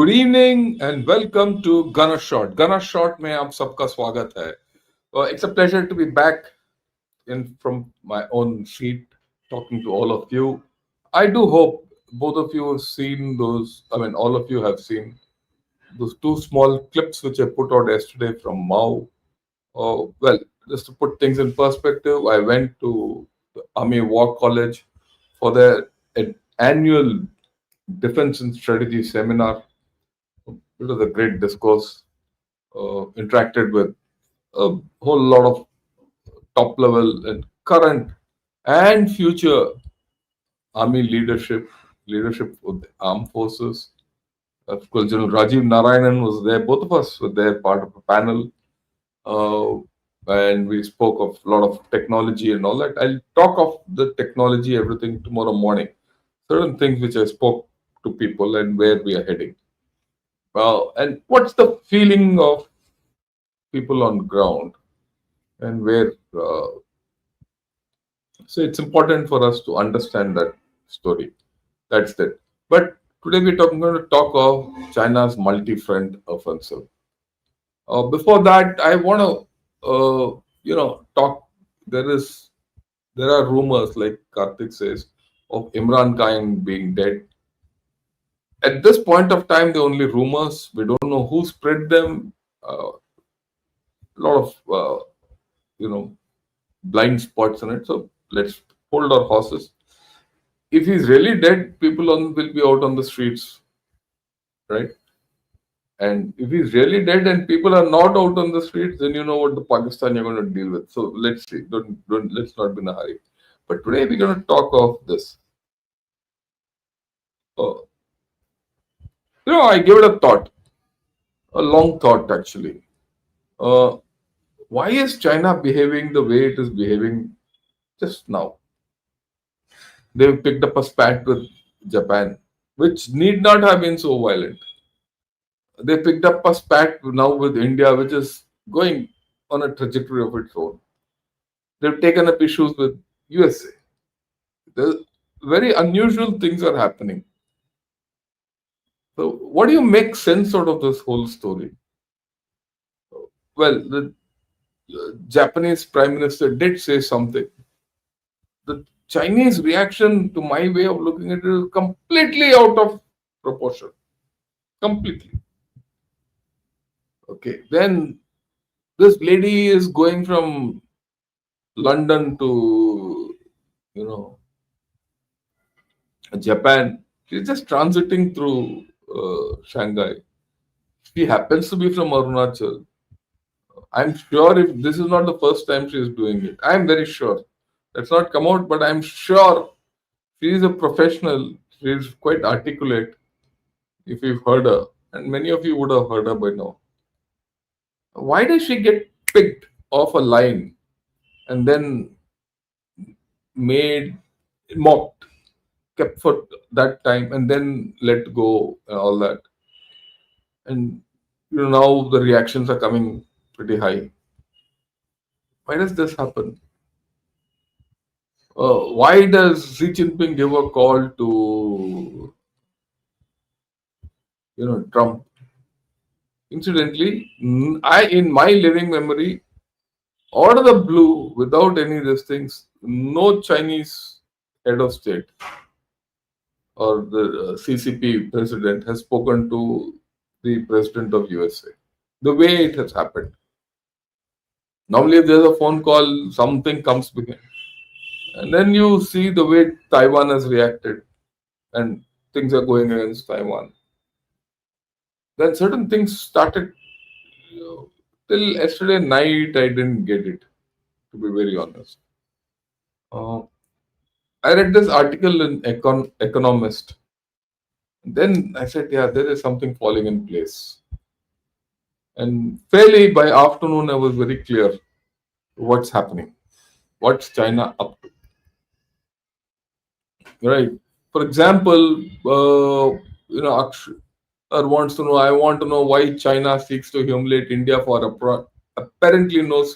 Good evening and welcome to गना shot. गना shot में आप सबका स्वागत है। It's a pleasure to be back in from my own seat talking to all of you. I do hope both of you have seen those, I mean, all of you have seen those two small clips which I put out yesterday from Mao. Well, just to put things in perspective, I went to the Army War College for their annual Defense and Strategy seminar. It was a great discourse, interacted with a whole lot of top level and current and future army leadership of the armed forces. Of course, General Rajiv Narayanan was there. Both of us were there, part of a panel, uh, and we spoke of a lot of technology and all that. I'll talk of the technology, everything tomorrow morning. Certain things which I spoke to people and where we are heading. And what's the feeling of people on ground and where so it's important for us to understand that story. That's it. But today going to talk of China's multi-front offensive. Before that, I want to talk. There are rumors, like Karthik says, of Imran Khan being dead. At this point of time, the only rumors. We don't know who spread them. A lot of blind spots in it. So let's hold our horses. If he's really dead, people will be out on the streets, right? And if he's really dead and people are not out on the streets, then you know what the Pakistan you're going to deal with. So let's see. Don't let's not be in a hurry. But today we're going to talk of this. Uh, I gave it a thought, a long thought actually. Uh, why is China behaving the way it is behaving just now? They've picked up a spat with Japan, which need not have been so violent. They picked up a spat now with India, which is going on a trajectory of its own. They've taken up issues with USA. The very unusual things are happening. So, what do you make sense out of this whole story? Well, the Japanese Prime Minister did say something. The Chinese reaction, to my way of looking at it, is completely out of proportion. Completely. Okay, then this lady is going from London to, Japan. She's just transiting through Shanghai. She happens to be from Arunachal. I'm sure if this is not the first time she is doing it, I'm very sure. That's not come out, but I'm sure she is a professional. She is quite articulate. If you've heard her, and many of you would have heard her by now. Why does she get picked off a line and then made mocked, kept for that time, and then let go and all that? And now the reactions are coming pretty high. Why does this happen? Why does Xi Jinping give a call to Trump? Incidentally, I in my living memory, out of the blue, without any of these things, no Chinese head of state or the CCP president has spoken to the president of USA. The way it has happened. Normally, if there's a phone call, something comes behind. And then you see the way Taiwan has reacted and things are going against Taiwan. Then certain things started. Till yesterday night, I didn't get it, to be very honest. I read this article in Economist. Then I said, yeah, there is something falling in place. And fairly by afternoon, I was very clear what's happening. What's China up to? Right. For example, Akshar wants to know, I want to know why China seeks to humiliate India for apparently no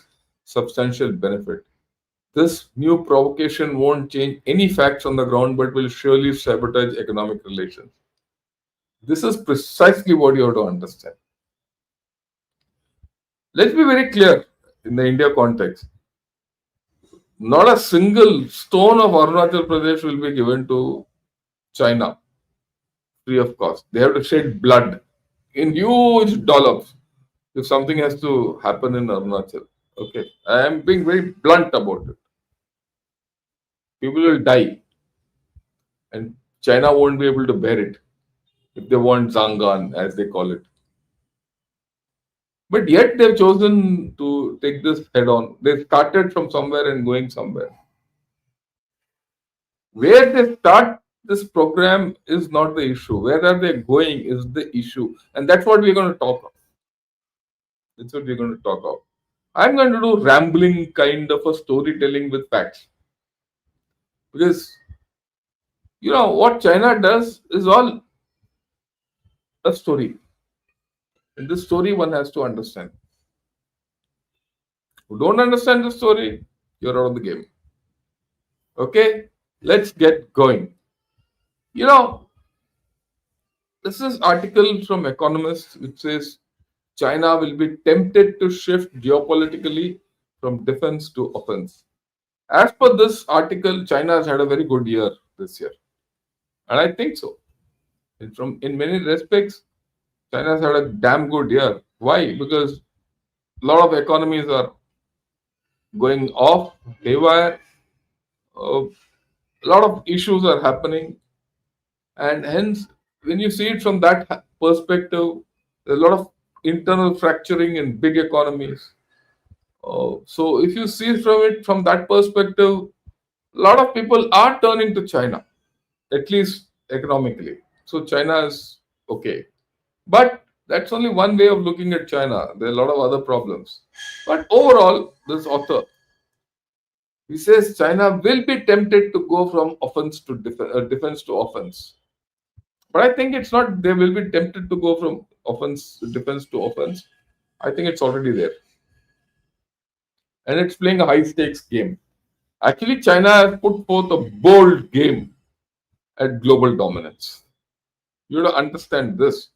substantial benefit. This new provocation won't change any facts on the ground, but will surely sabotage economic relations. This is precisely what you have to understand. Let's be very clear in the India context. Not a single stone of Arunachal Pradesh will be given to China free of cost. They have to shed blood in huge dollops if something has to happen in Arunachal. Okay, I am being very blunt about it. People will die, and China won't be able to bear it if they want Zangan, as they call it. But yet they've chosen to take this head on. They started from somewhere and going somewhere. Where they start this program is not the issue. Where are they going is the issue. And that's what we're going to talk of. That's what we're going to talk of. I'm going to do rambling kind of a storytelling with facts. Because, what China does is all a story. And this story one has to understand. Who don't understand the story, you're out of the game. Okay, let's get going. This is article from Economist which says China will be tempted to shift geopolitically from defense to offense. As per this article, China has had a very good year this year, and I think so. In many respects, China has had a damn good year. Why? Because a lot of economies are going off haywire. A lot of issues are happening, and hence, when you see it from that perspective, there's a lot of internal fracturing in big economies. So, if you see from that perspective, a lot of people are turning to China, at least economically. So, China is okay. But that's only one way of looking at China. There are a lot of other problems. But overall, this author, he says China will be tempted to go from offense to defense to offense. But I think it's not they will be tempted to go from offense defense to offense. I think it's already there. And it's playing a high stakes game. Actually, China has put forth a bold game at global dominance. You have to understand this.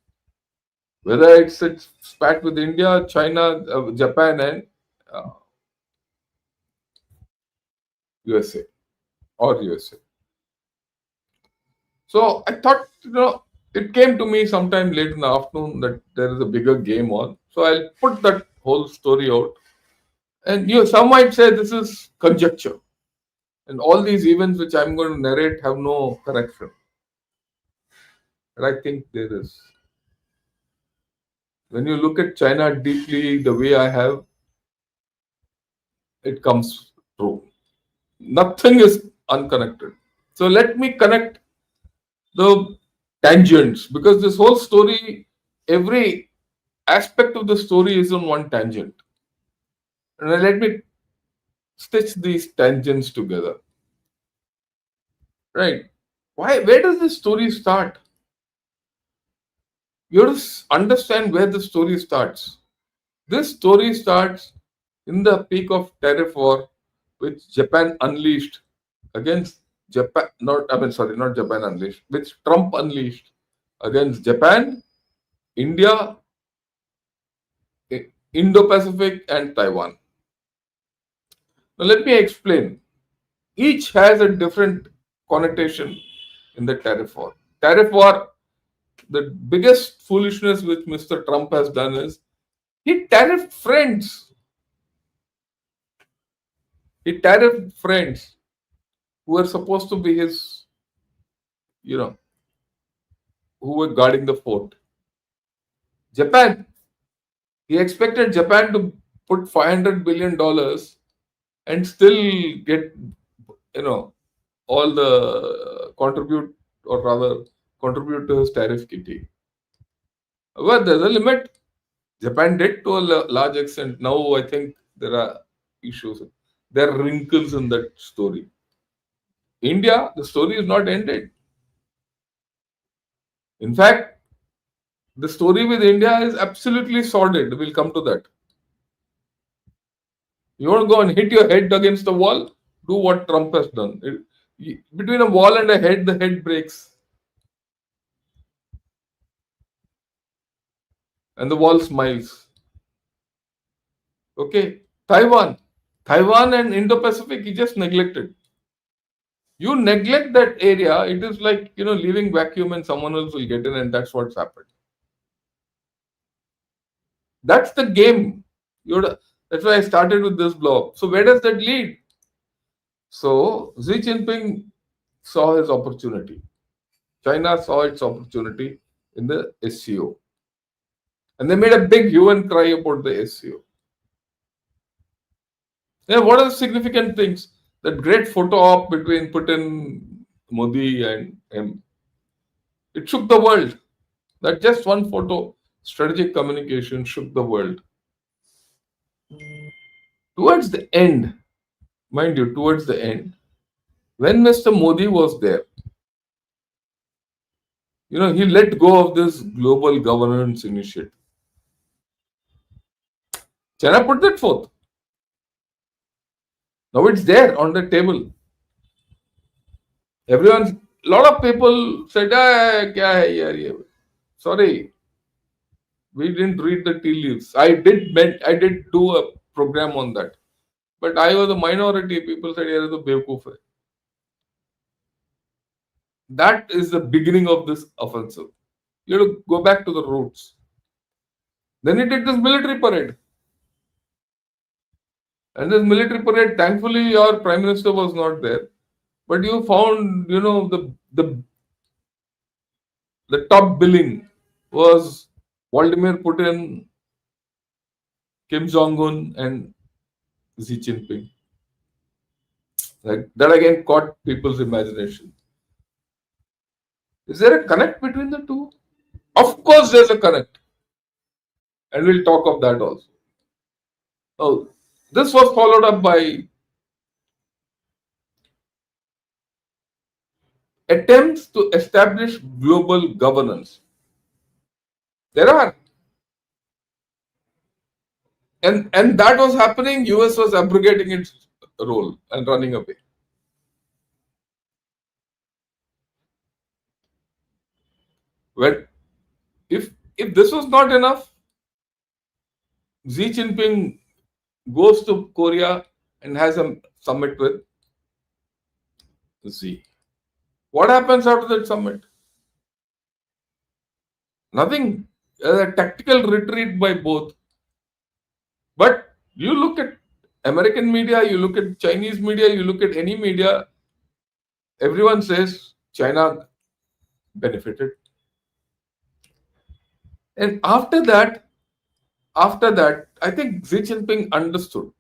Whether it's spat with India, China, Japan, and uh, USA or USA. So I thought, it came to me sometime late in the afternoon that there is a bigger game on. So I'll put that whole story out. And some might say this is conjecture. And all these events which I'm going to narrate have no correction. But I think there is. When you look at China deeply the way I have, it comes true. Nothing is unconnected. So let me connect the tangents because this whole story, every aspect of the story is on one tangent. And let me stitch these tangents together. Right. Where does this story start? You have to understand where the story starts. This story starts in the peak of tariff war, which Japan unleashed against Japan. Not Japan unleashed, which Trump unleashed against Japan, India, Indo-Pacific, and Taiwan. Now let me explain. Each has a different connotation in the tariff war. Tariff war, the biggest foolishness which Mr. Trump has done is he tariffed friends. He tariffed friends who were supposed to be his, who were guarding the fort. Japan, he expected Japan to put $500 billion and still get, all the contribute to his tariff kitty. Well, there's a limit. Japan did to a large extent. Now I think there are issues. There are wrinkles in that story. India, the story is not ended. In fact, the story with India is absolutely sordid. We'll come to that. You want to go and hit your head against the wall? Do what Trump has done. Between a wall and a head, the head breaks. And the wall smiles. Okay. Taiwan and Indo-Pacific, he just neglected. You neglect that area, it is like, leaving vacuum and someone else will get in, and that's what's happened. That's the game. That's why I started with this blog. So where does that lead? So Xi Jinping saw his opportunity. China saw its opportunity in the SCO. And they made a big hue and cry about the SCO. Yeah, what are the significant things? That great photo op between Putin, Modi, and him. It shook the world. That just one photo, strategic communication shook the world. Towards the end, mind you, towards the end, when Mr. Modi was there, he let go of this global governance initiative. China put that forth. Now it's there on the table. Everyone, a lot of people said, kya hai yaar ye? Sorry, we didn't read the tea leaves. I did do a program on that. But I was a minority. People said, yaar, ye to bewkoof hai. That is the beginning of this offensive. You have to go back to the roots. Then he did this military parade. And this military parade, thankfully, your prime minister was not there. But you found, the top billing was Vladimir Putin, Kim Jong Un, and Xi Jinping. Like that again caught people's imagination. Is there a connect between the two? Of course, there's a connect, and we'll talk of that also. Oh, this was followed up by attempts to establish global governance. There are. And that was happening, US was abrogating its role and running away. When if this was not enough, Xi Jinping goes to Korea and has a summit with Xi. What happens after that summit? Nothing. A tactical retreat by both. But you look at American media, you look at Chinese media, you look at any media, everyone says China benefited. And after that, I think Xi Jinping understood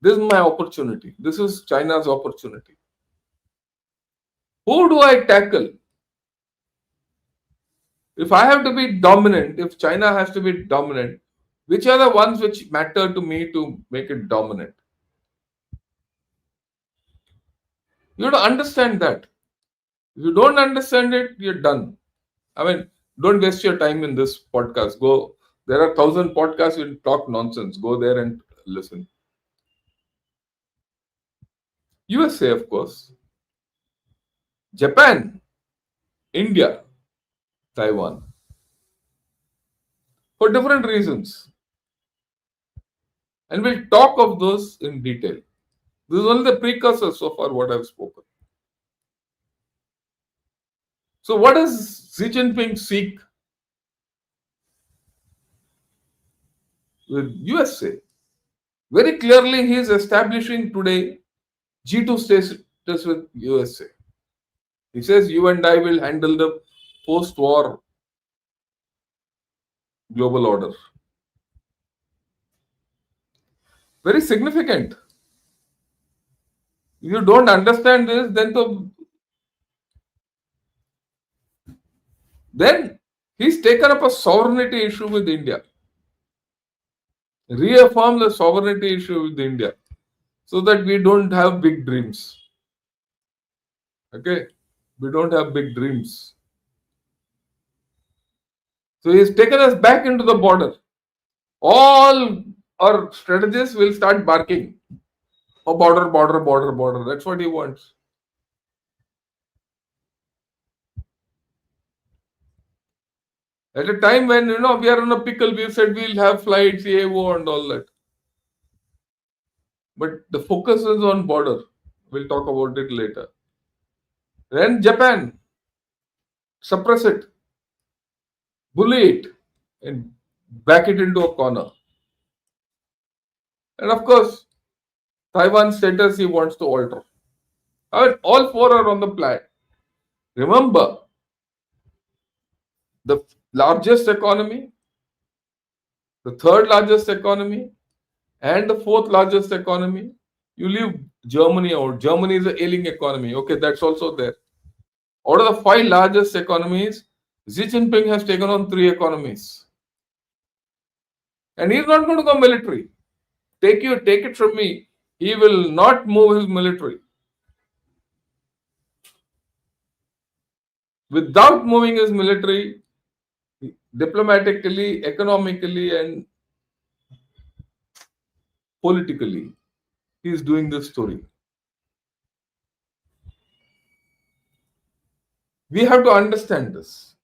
this is my opportunity. This is China's opportunity. Who do I tackle? If I have to be dominant, if China has to be dominant, which are the ones which matter to me to make it dominant? You have to understand that. If you don't understand it, you're done. I mean, don't waste your time in this podcast. Go. There are 1,000 podcasts you talk nonsense. Go there and listen. USA, of course. Japan, India, Taiwan. For different reasons. And we'll talk of those in detail. This is only the precursor so far what I've spoken. So what does Xi Jinping seek with USA? Very clearly, he is establishing today G2 status with USA. He says, you and I will handle the post-war global order. Very significant. If you don't understand this, then he's taken up a sovereignty issue with India. Reaffirm the sovereignty issue with India so that we don't have big dreams. Okay? We don't have big dreams. So he's taken us back into the border. All our strategists will start barking. Oh, border, border, border, border. That's what he wants. At a time when we are on a pickle, we said we'll have flights, AO and all that. But the focus is on border. We'll talk about it later. Then Japan, suppress it, bully it, and back it into a corner. And of course, Taiwan status he wants to alter. I mean, all four are on the plan. Remember, the largest economy, the third largest economy, and the fourth largest economy. You leave Germany out. Germany is an ailing economy. Okay, that's also there. Out of the five largest economies, Xi Jinping has taken on three economies. And he's not going to go military. Take it from me. He will not move his military. Without moving his military, diplomatically, economically, and politically, he is doing this story. We have to understand this.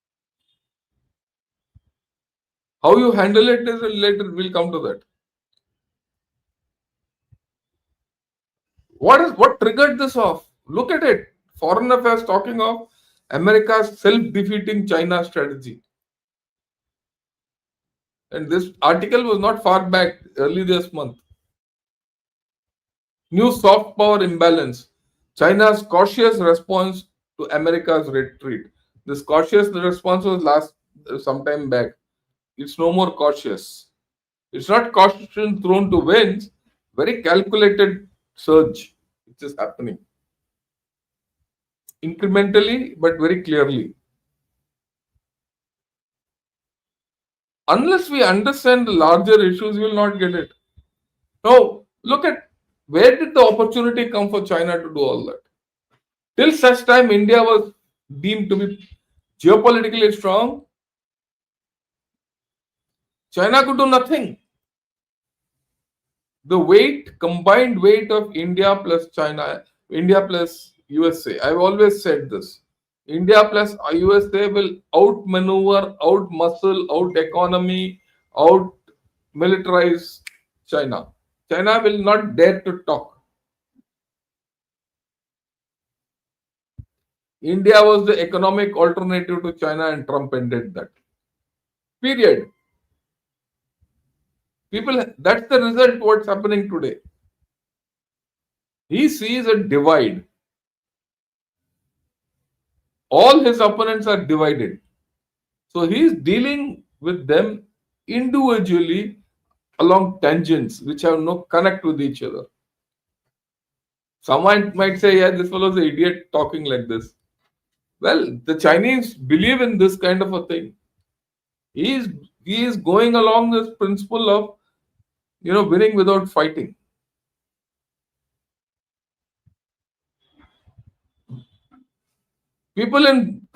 How you handle it is later, we'll come to that. What triggered this off? Look at it. Foreign Affairs talking of America's self-defeating China strategy. And this article was not far back, early this month. New soft power imbalance. China's cautious response to America's retreat. This cautious response was last sometime back. It's no more cautious. It's not caution thrown to winds. Very calculated surge which is happening. Incrementally, but very clearly. Unless we understand the larger issues, we will not get it. Now, look at where did the opportunity come for China to do all that? Till such time, India was deemed to be geopolitically strong. China could do nothing. The combined weight of India plus China, India plus USA. I've always said this. India plus USA will outmaneuver, outmuscle, out economy, out militarize China. China will not dare to talk. India was the economic alternative to China and Trump ended that. Period. People, that's the result what's happening today. He sees a divide. All his opponents are divided. So he is dealing with them individually along tangents which have no connect with each other. Someone might say, yeah, this fellow is an idiot talking like this. Well, the Chinese believe in this kind of a thing. He is going along this principle of winning without fighting. People in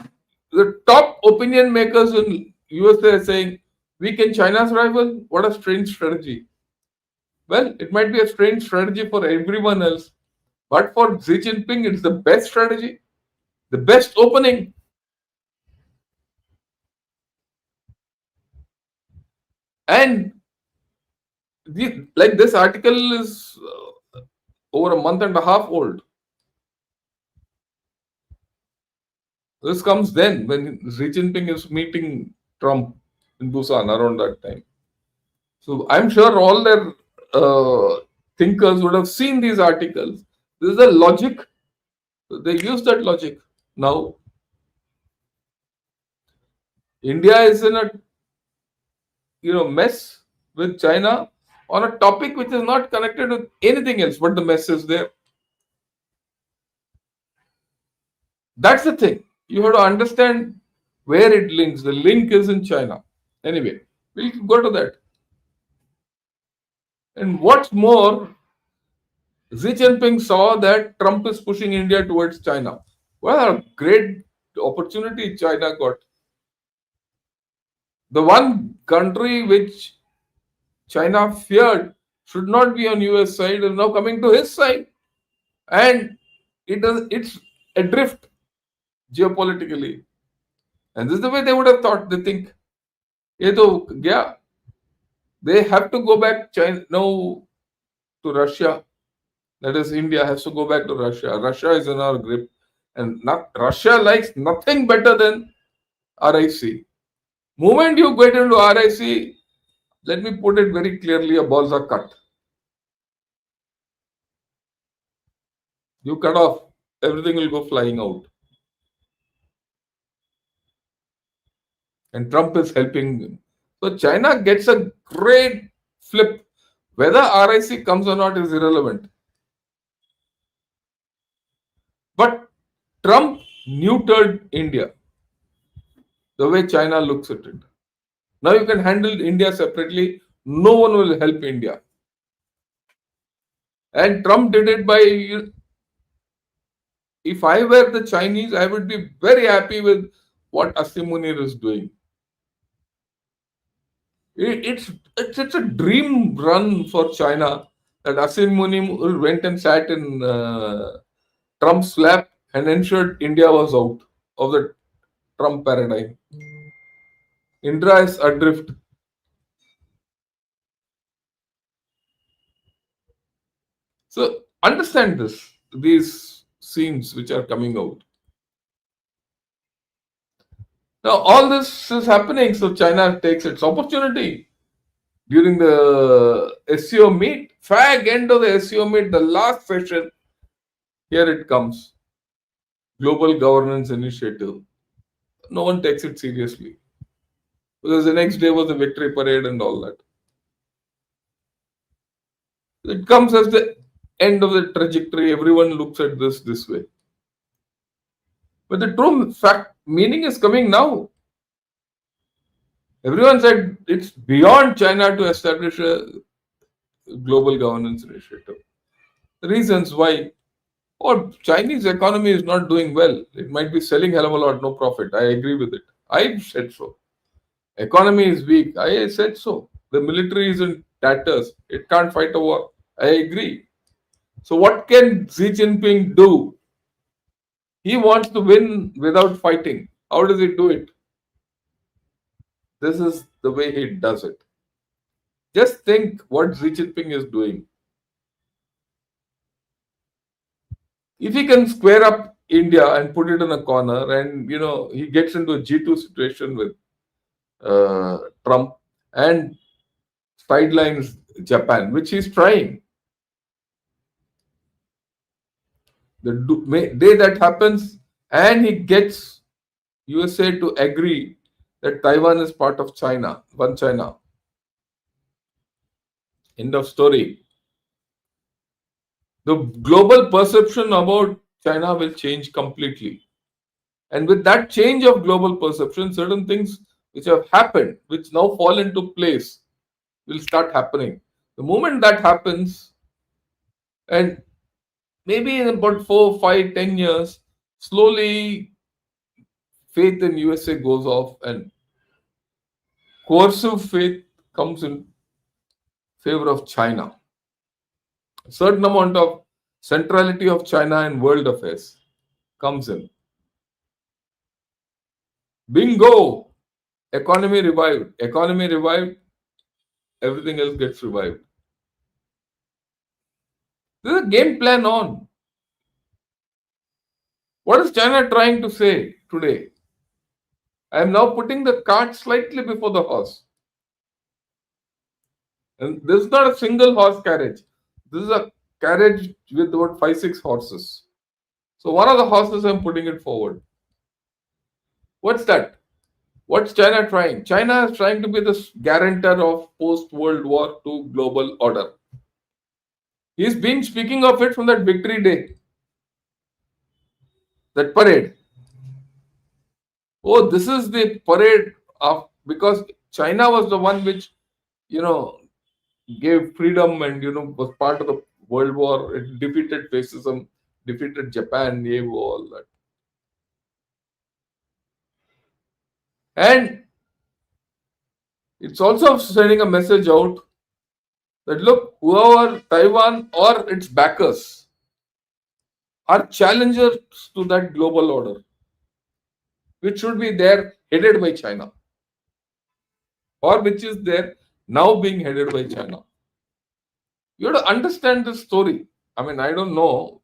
the top opinion makers in USA are saying, weaken China's rival? What a strange strategy. Well, it might be a strange strategy for everyone else, but for Xi Jinping, it's the best strategy, the best opening. And this article is over a month and a half old. This comes then when Xi Jinping is meeting Trump in Busan around that time. So I'm sure all their thinkers would have seen these articles. This is the logic. They use that logic. Now, India is in a mess with China on a topic which is not connected with anything else, but the mess is there. That's the thing. You have to understand where it links. The link is in China. Anyway, we'll go to that. And what's more, Xi Jinping saw that Trump is pushing India towards China. What a great opportunity China got. The one country which China feared should not be on US side is now coming to his side. And it's adrift geopolitically. And this is the way they would have thought. They think ये तो गया. They have to go back China now to Russia. That is, India has to go back to Russia. Russia is in our grip, and not, Russia likes nothing better than RIC. Moment you get into RIC, let me put it very clearly: your balls are cut. You cut off, everything will go flying out. And Trump is helping them. So China gets a great flip. Whether RIC comes or not is irrelevant. But Trump neutered India the way China looks at it. Now you can handle India separately. No one will help India. And Trump did it by, if I were the Chinese, I would be very happy with what Asim Munir is doing. It's a dream run for China that Asim Munir went and sat in Trump's lap and ensured India was out of the Trump paradigm. Indra is adrift. So understand this, these scenes which are coming out. Now all this is happening, so China takes its opportunity during the SCO meet, fag end of the SCO meet, the last session. Here it comes, Global Governance Initiative. No one takes it seriously because the next day was a victory parade and all that. It comes as the end of the trajectory. Everyone looks at this way. But the true fact meaning is coming now. Everyone said it's beyond China to establish a global governance initiative. The reasons why, or Chinese economy is not doing well. It might be selling hell of a lot, no profit. I agree with it. I said so. Economy is weak. I said so. The military is in tatters. It can't fight a war. I agree. So what can Xi Jinping do? He wants to win without fighting. How does he do it? This is the way he does it. Just think what Xi Jinping is doing. If he can square up India and put it in a corner, and he gets into a G2 situation with Trump and sidelines Japan, which he's trying. The day that happens, and he gets USA to agree that Taiwan is part of China, one China. End of story. The global perception about China will change completely. And with that change of global perception, certain things which have happened, which now fall into place, will start happening. The moment that happens, and maybe in about 4, 5, 10 years, slowly faith in USA goes off and coercive faith comes in favor of China. A certain amount of centrality of China in world affairs comes in. Bingo! Economy revived. Economy revived. Everything else gets revived. There's a game plan on. What is China trying to say today? I am now putting the cart slightly before the horse. And this is not a single horse carriage. This is a carriage with about 5, 6 horses. So one of the horses I'm putting it forward. What's that? What's China trying? China is trying to be the guarantor of post-World War II global order. He's been speaking of it from that victory day. That parade. Oh, this is the parade of, because China was the one which, gave freedom and, was part of the World War. It defeated fascism, defeated Japan, all that. And it's also sending a message out that look, whoever Taiwan or its backers are challengers to that global order, which should be there, headed by China. or which is there now being headed by China. You have to understand this story. I mean, I don't know.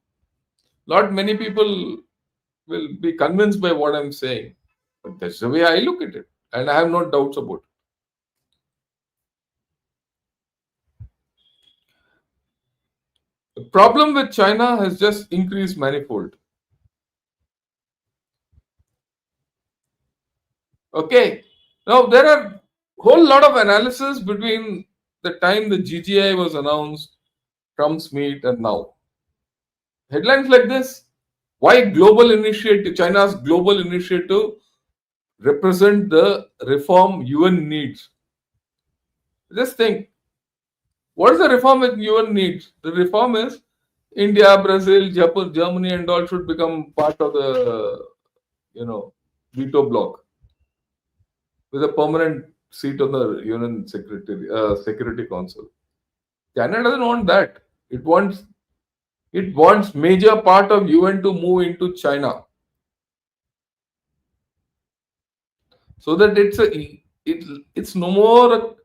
Not many people will be convinced by what I'm saying, but that's the way I look at it, and I have no doubts about it. The problem with China has just increased manifold. Okay, now there are whole lot of analysis between the time the GGI was announced, Trump's meet, and now. Headlines like this: Why global initiative? China's global initiative represent the reform UN needs. Just think, what is the reform that UN needs? The reform is India, Brazil, Japan, Germany, and all should become part of the veto bloc with a permanent seat on the UN Security Council. China doesn't want that. It wants major part of UN to move into China, so that it's no more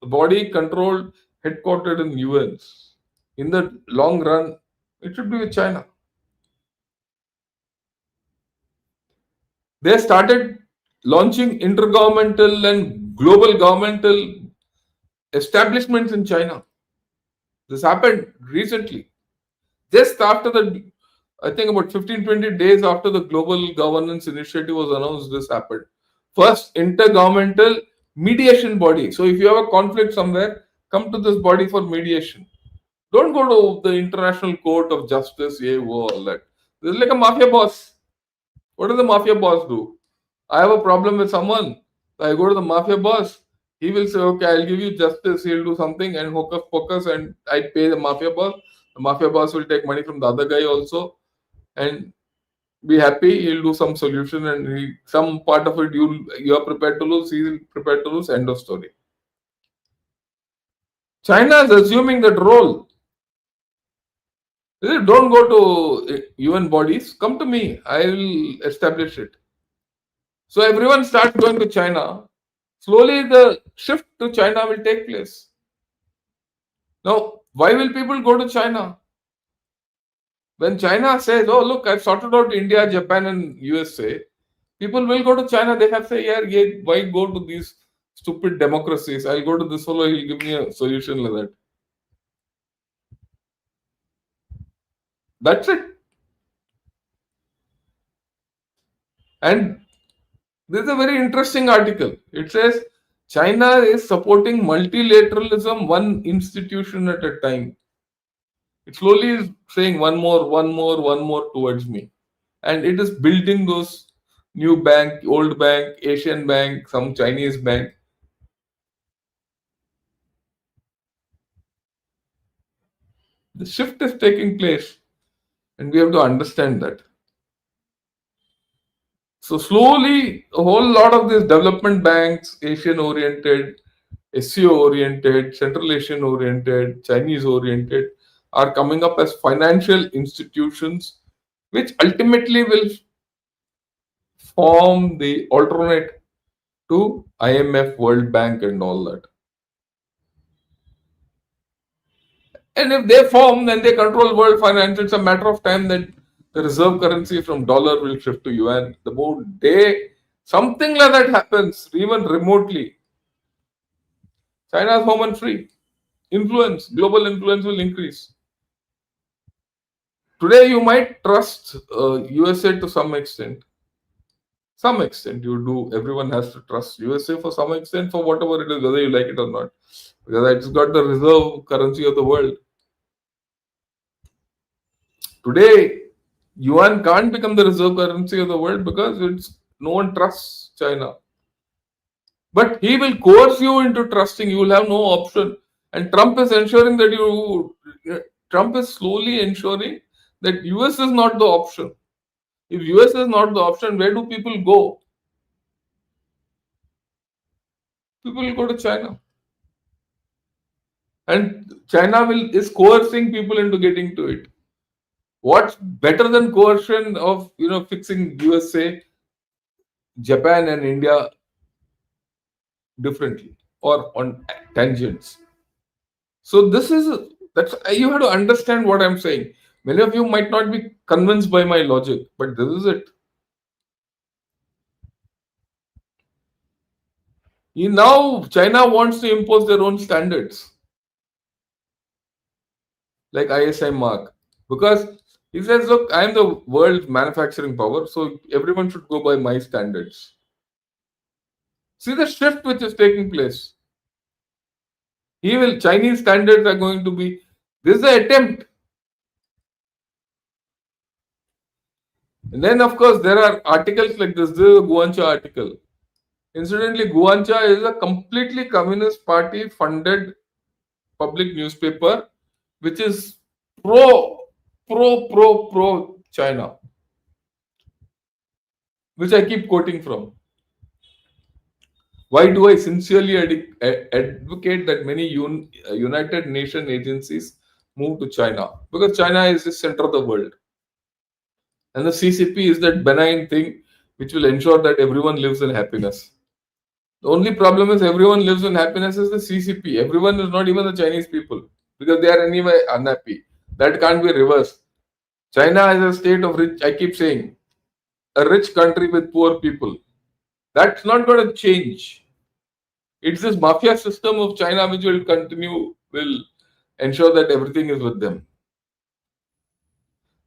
a body controlled headquartered in UNs. In the long run, it should be with China. They started launching intergovernmental and global governmental establishments in China. This happened recently. Just after I think about 15, 20 days after the Global Governance Initiative was announced, this happened. First, intergovernmental mediation body. So if you have a conflict somewhere, come to this body for mediation. Don't go to the International Court of Justice, all that. This is like a mafia boss. What does the mafia boss do? I have a problem with someone. I go to the mafia boss. He will say, okay, I'll give you justice. He'll do something and hocus pocus, and I pay the mafia boss. The mafia boss will take money from the other guy also and be happy. He'll do some solution, and some part of it you are prepared to lose. He's prepared to lose. End of story. China is assuming that role. Don't go to UN bodies. Come to me. I will establish it. So everyone starts going to China. Slowly, the shift to China will take place. Now, why will people go to China? When China says, "Oh, look, I've sorted out India, Japan, and USA," people will go to China. They have to say, "Yeah, why go to these stupid democracies? I'll go to this fellow. He'll give me a solution like that." That's it. And this is a very interesting article. It says China is supporting multilateralism one institution at a time. It slowly is saying one more, one more, one more towards me. And it is building those new bank, old bank, Asian bank, some Chinese bank. The shift is taking place, and we have to understand that. So slowly, a whole lot of these development banks, Asian oriented, SEO oriented, Central Asian oriented, Chinese oriented, are coming up as financial institutions, which ultimately will form the alternate to IMF, World Bank, and all that. And if they form, then they control world finance. It's a matter of time that the reserve currency from dollar will shift to yuan. The more day something like that happens, even remotely, China is home and free. Influence, global influence will increase. Today, you might trust USA to some extent. Some extent, you do. Everyone has to trust USA for some extent, for whatever it is, whether you like it or not, because it's got the reserve currency of the world. Today, yuan can't become the reserve currency of the world because no one trusts China. But he will coerce you into trusting. You will have no option. And Trump is ensuring that Trump is slowly ensuring that US is not the option. If US is not the option, where do people go? People will go to China. And China is coercing people into getting to it. What's better than coercion of fixing USA, Japan, and India differently? or on tangents. So this is that's you have to understand what I'm saying. Many of you might not be convinced by my logic, but this is it. Now China wants to impose their own standards, like ISI mark, because he says, "Look, I am the world manufacturing power, so everyone should go by my standards." See the shift which is taking place. He will Chinese standards are going to be. This is the attempt, and then of course there are articles like this. This is a Guancha article. Incidentally, Guancha is a completely communist party funded public newspaper, which is pro, pro China, which I keep quoting from. Why do I sincerely advocate that many United Nation agencies move to China? Because China is the center of the world. And the CCP is that benign thing which will ensure that everyone lives in happiness. The only problem is everyone lives in happiness is the CCP. Everyone is not even the Chinese people because they are anyway unhappy. That can't be reversed. China is a state of rich, I keep saying, a rich country with poor people. That's not going to change. It's this mafia system of China which will continue, will ensure that everything is with them.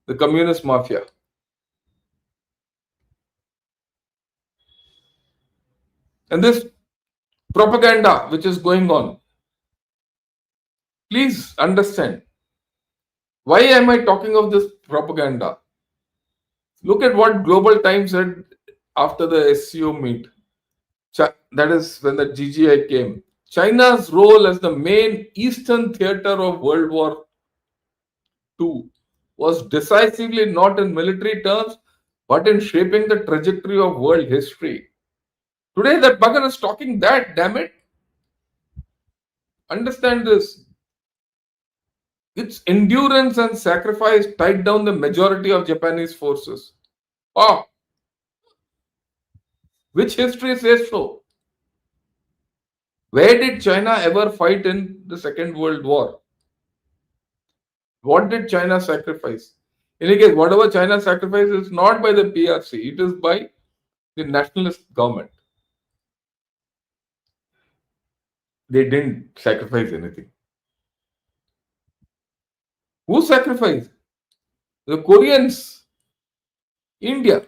The communist mafia. And this propaganda which is going on, please understand. Why am I talking of this propaganda? Look at what Global Times said after the SCO meet. That is when the GGI came. China's role as the main Eastern theater of World War II was decisively not in military terms, but in shaping the trajectory of world history. Today, that bugger is talking that, damn it. Understand this. Its endurance and sacrifice tied down the majority of Japanese forces. Ah, which history says so? Where did China ever fight in the Second World War? What did China sacrifice? In any case, whatever China sacrifices is not by the PRC, it is by the nationalist government. They didn't sacrifice anything. Who sacrificed? The Koreans, India.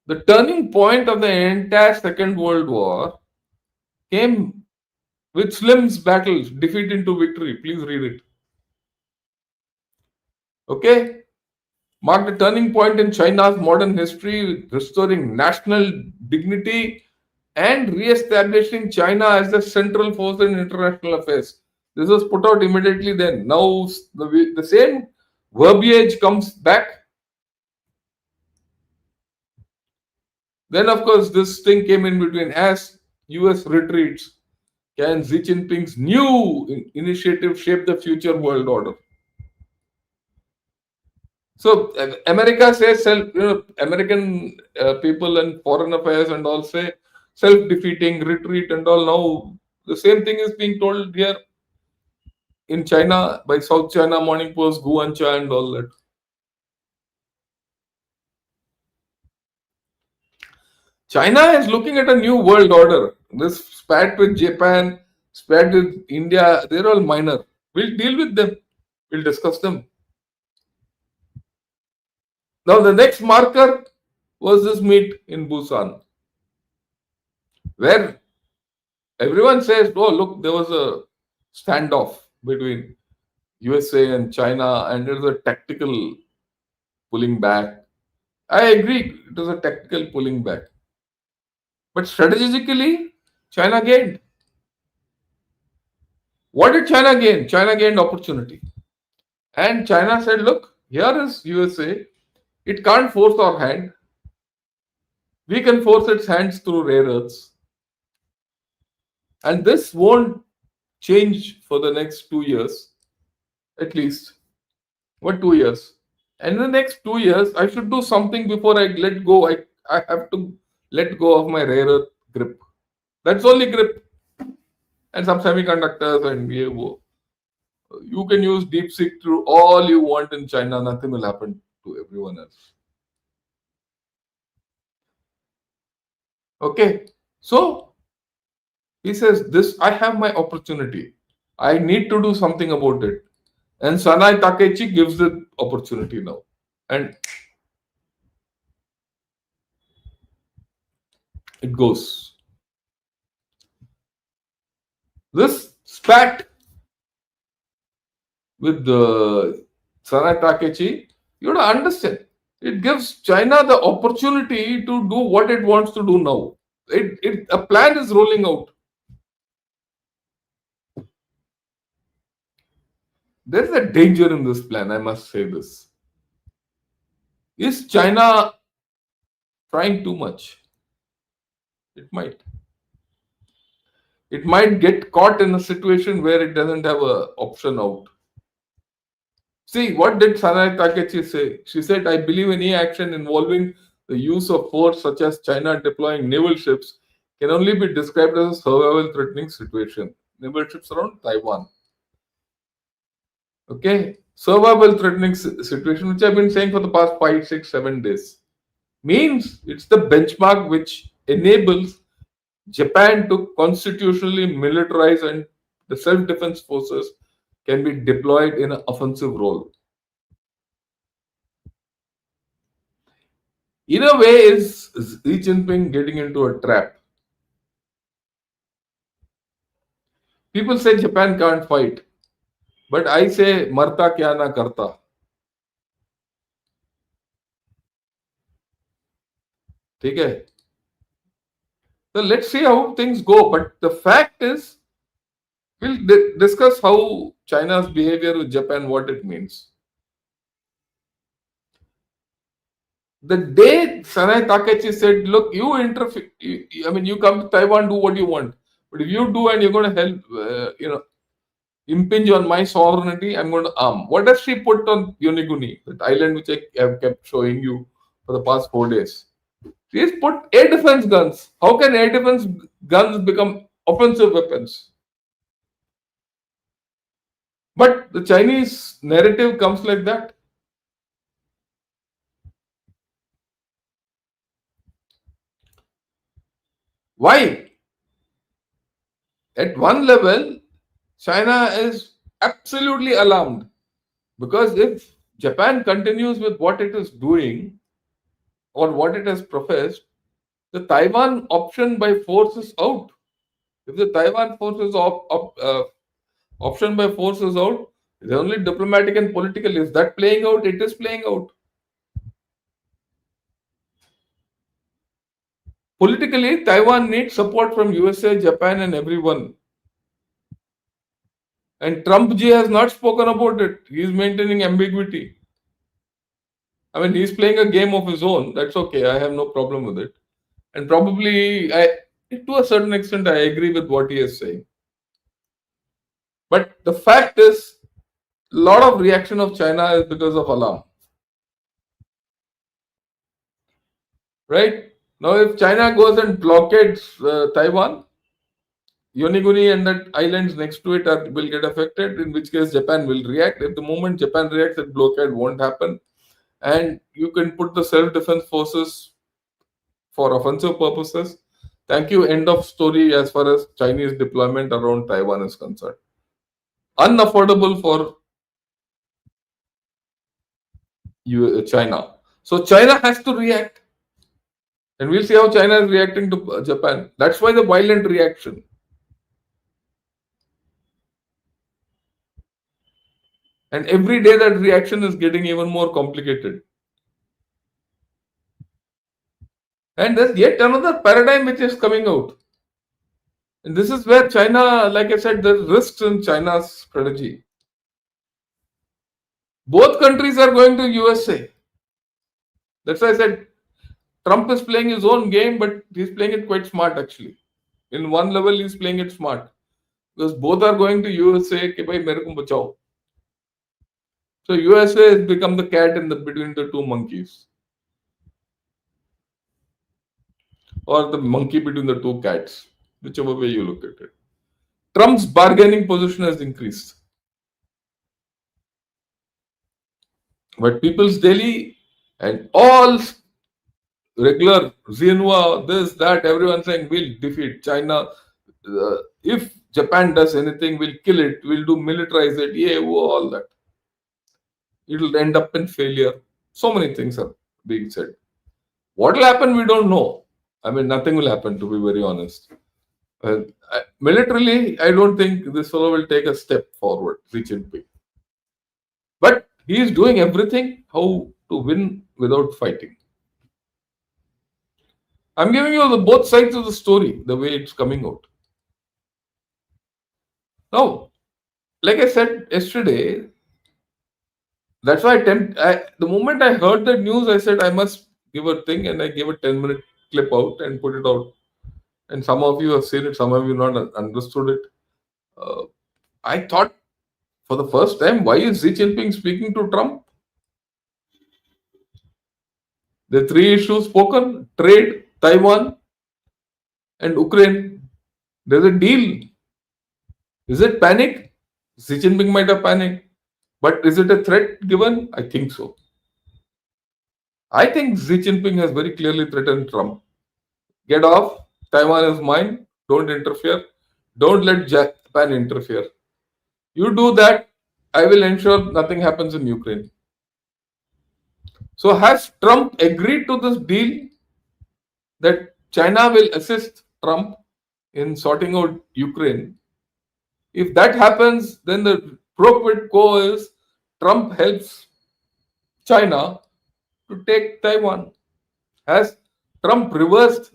The turning point of the entire Second World War came with Slim's battles, defeat into victory. Please read it. Okay? Marked a turning point in China's modern history, restoring national dignity and re-establishing China as the central force in international affairs. This was put out immediately then. Now the same verbiage comes back. Then, of course, this thing came in between. As US retreats, can Xi Jinping's new initiative shape the future world order? So, America says American people and foreign affairs and all say self-defeating retreat and all. Now, the same thing is being told here in China by South China Morning Post, Guancha, and all that. China is looking at a new world order. This spat with Japan, spat with India, they're all minor. We'll deal with them. We'll discuss them. Now, the next marker was this meet in Busan, where everyone says, oh, look, there was a standoff between USA and China, and there's a tactical pulling back. I agree, it was a tactical pulling back. But strategically, China gained. What did China gain? China gained opportunity. And China said, look, here is USA. It can't force our hand. We can force its hands through rare earths. And this won't change for the next 2 years, at least. What 2 years? And in the next 2 years, I should do something before I let go. I have to let go of my rare earth grip. That's only grip. And some semiconductors and you can use DeepSeek through all you want in China. Nothing will happen to everyone else. Okay. So he says, this, I have my opportunity. I need to do something about it. And Sanai Takeichi gives the opportunity now. And it goes. This spat with the Sanai Takeichi, you have to understand. It gives China the opportunity to do what it wants to do now. A plan is rolling out. There is a danger in this plan, I must say this. Is China trying too much? It might. It might get caught in a situation where it doesn't have a option out. See, what did Sanai Takeichi say? She said, I believe any action involving the use of force, such as China deploying naval ships, can only be described as a survival threatening situation. Naval ships around Taiwan. Okay? Survival threatening situation, which I've been saying for the past 5, 6, 7 days. Means it's the benchmark which enables Japan to constitutionally militarize and the self defense forces can be deployed in an offensive role. In a way, is Xi Jinping getting into a trap? People say Japan can't fight, but I say marta kya na karta. Okay? So let's see how things go. But the fact is, we'll discuss how China's behavior with Japan, what it means. The day Sanai Takeichi said, look, you interfere, I mean, you come to Taiwan, do what you want. But if you do and you're going to help, impinge on my sovereignty, I'm going to arm. What does she put on Yonaguni, that island which I have kept showing you for the past 4 days? She has put air defense guns. How can air defense guns become offensive weapons? But the Chinese narrative comes like that. Why? At one level, China is absolutely alarmed because if Japan continues with what it is doing or what it has professed, the Taiwan option by force is out. If the Taiwan force is option by force is out, it's only diplomatic and political. Is that playing out? It is playing out. Politically, Taiwan needs support from USA, Japan, and everyone. And Trump ji has not spoken about it. He is maintaining ambiguity. I mean, he's playing a game of his own. That's okay. I have no problem with it. And probably, to a certain extent, I agree with what he is saying. But the fact is, a lot of reaction of China is because of alarm. Right? Now, if China goes and blockades Taiwan, Yonaguni and that islands next to it will get affected, in which case Japan will react. At the moment Japan reacts, that blockade won't happen. And you can put the self-defense forces for offensive purposes. Thank you. End of story as far as Chinese deployment around Taiwan is concerned. Unaffordable for China. So China has to react. And we'll see how China is reacting to Japan. That's why the violent reaction. And every day that reaction is getting even more complicated. And there's yet another paradigm which is coming out. And this is where China, like I said, there's risks in China's strategy. Both countries are going to USA. That's why I said Trump is playing his own game, but he's playing it quite smart actually. In one level, he's playing it smart. Because both are going to USA, कि भाई मेरे को बचाओ. So USA has become the cat in between the two monkeys. Or the monkey between the two cats. whichever way you look at it. Trump's bargaining position has increased. But People's Daily and all regular Xinhua, this, that, everyone saying we'll defeat China. If Japan does anything, we'll kill it, we'll do militarize it, yeah, all that. It'll end up in failure. So many things are being said. What will happen, we don't know. I mean, nothing will happen, to be very honest. Militarily, I don't think this fellow will take a step forward, Xi Jinping. But he is doing everything how to win without fighting. I'm giving you the both sides of the story, the way it's coming out. Now, like I said yesterday, that's why the moment I heard the news, I said I must give a thing, and I gave a 10-minute clip out and put it out. And some of you have seen it, some of you not understood it. I thought for the first time, why is Xi Jinping speaking to Trump? The three issues spoken: trade, Taiwan, and Ukraine. There's a deal. Is it panic? Xi Jinping might have panicked. But is it a threat given? I think so. I think Xi Jinping has very clearly threatened Trump. Get off. Taiwan is mine. Don't interfere. Don't let Japan interfere. You do that, I will ensure nothing happens in Ukraine. So has Trump agreed to this deal that China will assist Trump in sorting out Ukraine? If that happens, then the pro quid quo is Trump helps China to take Taiwan. Has Trump reversed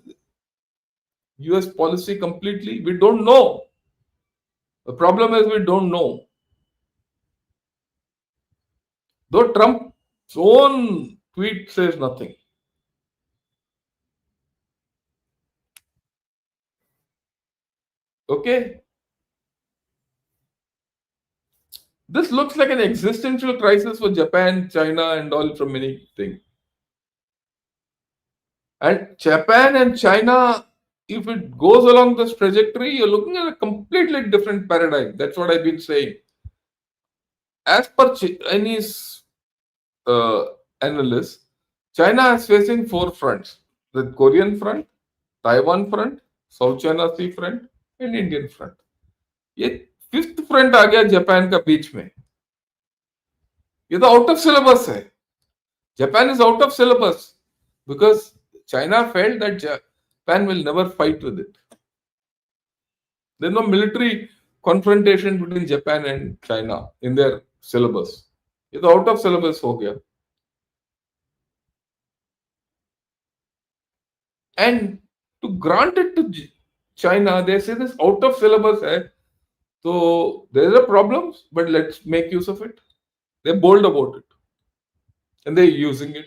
US policy completely? We don't know. The problem is we don't know. Though Trump's own tweet says nothing. Okay? This looks like an existential crisis for Japan, China, and all from many things. And Japan and China, if it goes along this trajectory, you're looking at a completely different paradigm. That's what I've been saying. As per Chinese analysts, China is facing four fronts: the Korean front, Taiwan front, South China Sea front, and Indian front. ये fifth front आ गया Japan का बीच में. ये तो out of syllabus है. Japan is out of syllabus because China felt that Japan will never fight with it. There's no military confrontation between Japan and China in their syllabus. ये तो out of syllabus हो गया. And to grant it to China, they say this out of syllabus hai. So there is a problem, but let's make use of it. They're bold about it. And they're using it.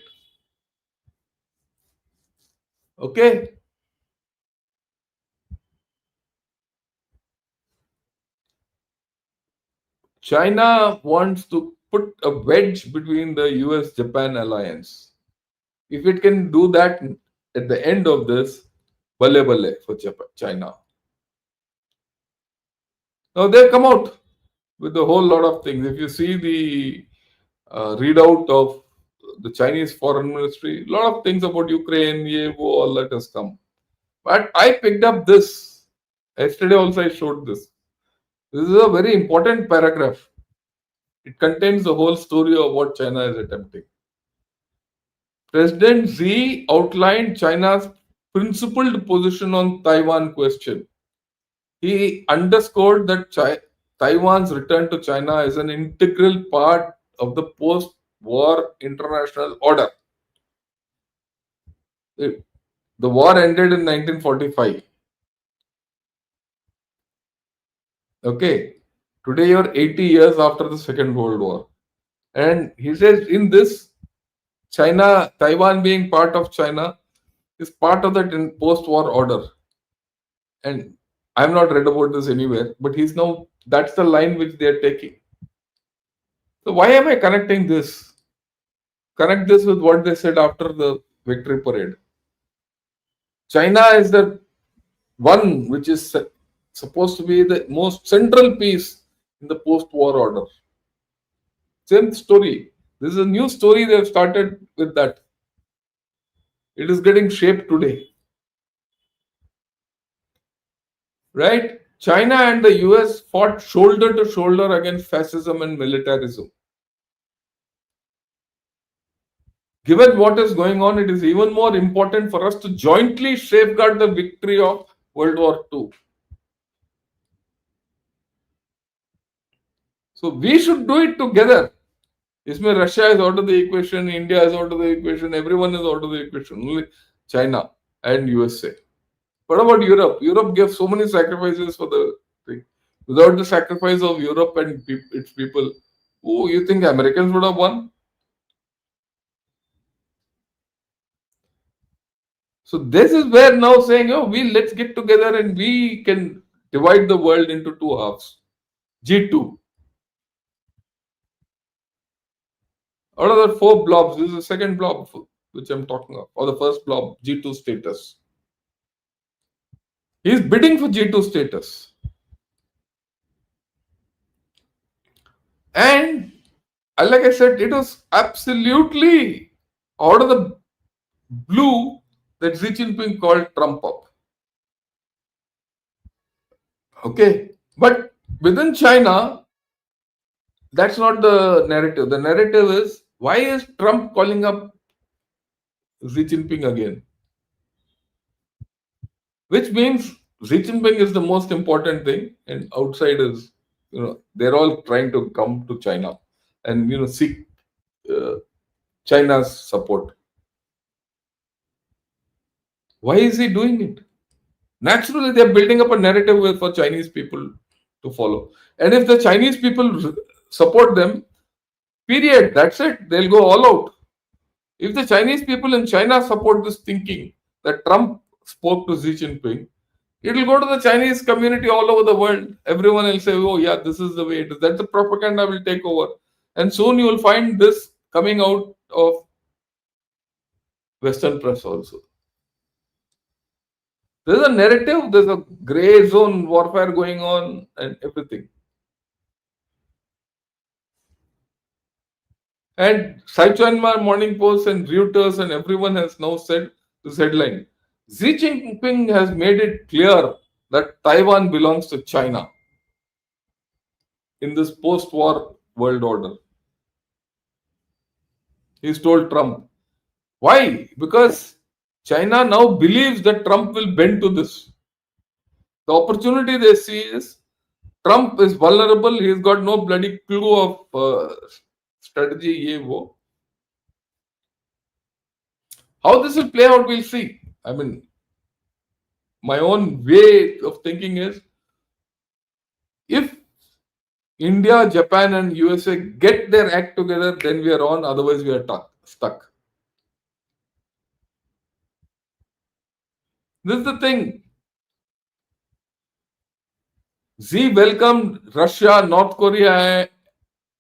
Okay. China wants to put a wedge between the US-Japan alliance. If it can do that at the end of this, bale bale for China. Now they've come out with a whole lot of things. If you see the readout of the Chinese foreign ministry, a lot of things about Ukraine, all that has come. But I picked up this. Yesterday also I showed this. This is a very important paragraph. It contains the whole story of what China is attempting. President Xi outlined China's principled position on Taiwan question. He underscored that Taiwan's return to China is an integral part of the post-war international order. The war ended in 1945. Okay. Today you're 80 years after the Second World War. And he says in this, China, Taiwan being part of China is part of that post-war order. And I've not read about this anywhere, but that's the line which they're taking. So why am I connecting this? Connect this with what they said after the victory parade. China is the one which is supposed to be the most central piece in the post-war order. Same story. This is a new story they have started with that. It is getting shaped today, right? China and the US fought shoulder to shoulder against fascism and militarism. Given what is going on, it is even more important for us to jointly safeguard the victory of World War II. So we should do it together. इसमें Russia is out of the equation, India is out of the equation, everyone is out of the equation, only China and USA. What about Europe? Europe gave so many sacrifices for the thing. Without the sacrifice of Europe and its people, oh, you think Americans would have won? So this is where now saying, oh, let's get together and we can divide the world into two halves. G2. Out of the four blobs, this is the second blob which I'm talking of, or the first blob, G2 status. He's bidding for G2 status. And like I said, it was absolutely out of the blue that Xi Jinping called Trump up. Okay. But within China, that's not the narrative. The narrative is, why is Trump calling up Xi Jinping again? Which means Xi Jinping is the most important thing, and outside is, they're all trying to come to China and, seek uh, China's support. Why is he doing it? Naturally, they're building up a narrative for Chinese people to follow. And if the Chinese people support them, period, that's it. They'll go all out. If the Chinese people in China support this thinking that Trump spoke to Xi Jinping, it will go to the Chinese community all over the world. Everyone will say, oh, yeah, this is the way it is. That's the propaganda will take over. And soon you will find this coming out of Western press also. There's a narrative, there's a gray zone warfare going on and everything. And Sichuan Morning Post and Reuters and everyone has now said this headline. Xi Jinping has made it clear that Taiwan belongs to China in this post-war world order. He's told Trump. Why? Because China now believes that Trump will bend to this. The opportunity they see is Trump is vulnerable. He's got no bloody clue of strategy. Ye wo. How this will play out, we'll see. I mean, my own way of thinking is, if India, Japan, and USA get their act together, then we are on. Otherwise, we are stuck. This is the thing. Xi welcomed Russia, North Korea